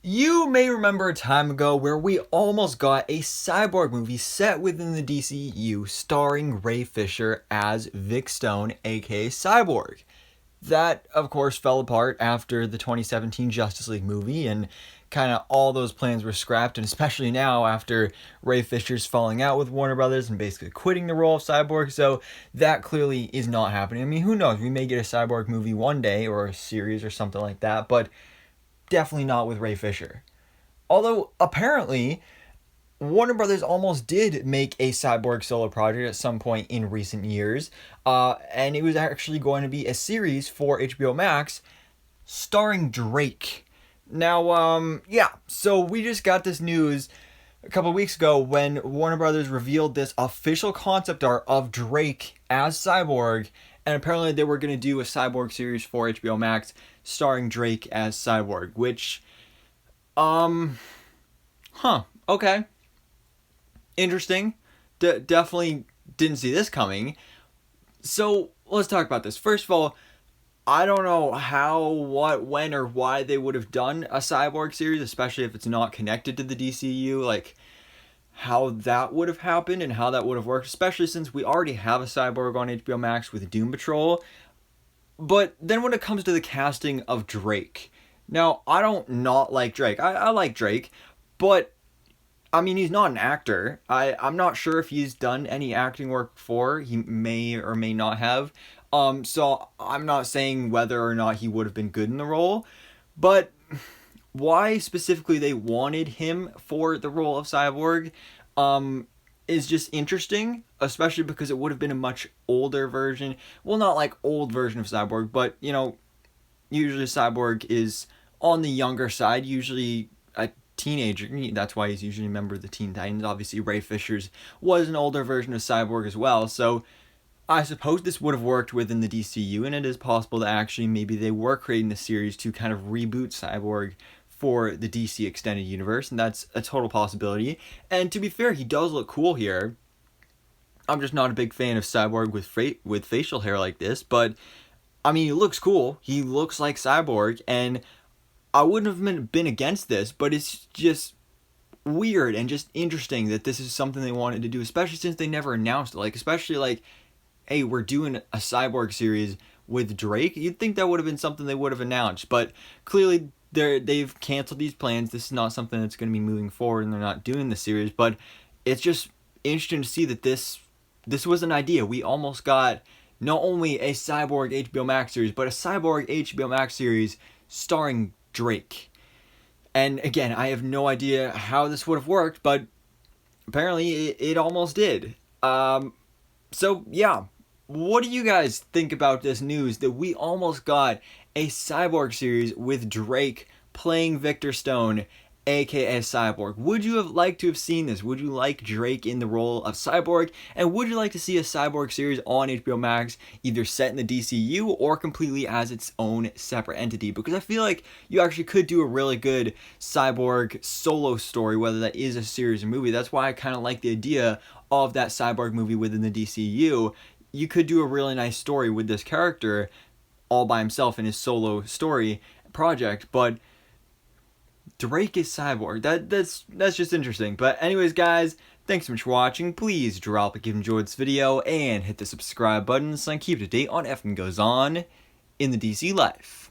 You may remember a time ago where we almost got a Cyborg movie set within the DCU starring Ray Fisher as Vic Stone, aka Cyborg. That, of course, fell apart after the 2017 Justice League movie, and kind of all those plans were scrapped, and especially now after Ray Fisher's falling out with Warner Brothers and basically quitting the role of Cyborg, so that clearly is not happening. I mean, who knows? We may get a Cyborg movie one day, or a series or something like that, but definitely not with Ray Fisher. Although, apparently, Warner Brothers almost did make a Cyborg solo project at some point in recent years, and it was actually going to be a series for HBO Max starring Drake. Now, yeah, so we just got this news a couple weeks ago when Warner Brothers revealed this official concept art of Drake as Cyborg, and apparently they were going to do a Cyborg series for HBO Max starring Drake as Cyborg, which, okay, interesting. Definitely didn't see this coming. So let's talk about this. First of all, I don't know how, what, when, or why they would have done a Cyborg series, especially if it's not connected to the DCU. Like, how that would have happened and how that would have worked, especially since we already have a Cyborg on HBO Max with Doom Patrol. But then when it comes to the casting of Drake, now I don't not like Drake. I like Drake, but I mean, he's not an actor. I'm not sure if he's done any acting work before. He may or may not have. So I'm not saying whether or not he would have been good in the role, but why specifically they wanted him for the role of Cyborg, is just interesting, especially because it would have been a much older version. Well, not like old version of Cyborg, but usually Cyborg is on the younger side, usually a teenager. That's why he's usually a member of the Teen Titans. Obviously, Ray Fisher's was an older version of Cyborg as well, so I suppose this would have worked within the DCU, and it is possible that actually maybe they were creating the series to kind of reboot Cyborg for the DC Extended Universe, and that's a total possibility. And to be fair, he does look cool here. I'm just not a big fan of Cyborg with facial hair like this, but I mean, he looks cool. He looks like Cyborg, and I wouldn't have been against this, but it's just weird and just interesting that this is something they wanted to do, especially since they never announced it. Like, especially like, hey, we're doing a Cyborg series with Drake. You'd think that would have been something they would have announced, but clearly they've canceled these plans. This is not something that's going to be moving forward, and they're not doing the series. But it's just interesting to see that this was an idea. We almost got not only a Cyborg HBO Max series, but a Cyborg HBO Max series starring Drake. And again, I have no idea how this would have worked, but apparently it almost did. So yeah, what do you guys think about this news that we almost got a Cyborg series with Drake playing Victor Stone, aka Cyborg? Would you have liked to have seen this? Would you like Drake in the role of Cyborg? And would you like to see a Cyborg series on HBO Max, either set in the DCU or completely as its own separate entity? Because I feel like you actually could do a really good Cyborg solo story, whether that is a series or movie. That's why I kind of like the idea of that Cyborg movie within the DCU. You could do a really nice story with this character all by himself in his solo story project, but Drake is Cyborg. That's just interesting. But anyways, guys, thanks so much for watching. Please drop a like if you enjoyed this video and hit the subscribe button so I can keep up to date on everything goes on in the DC life.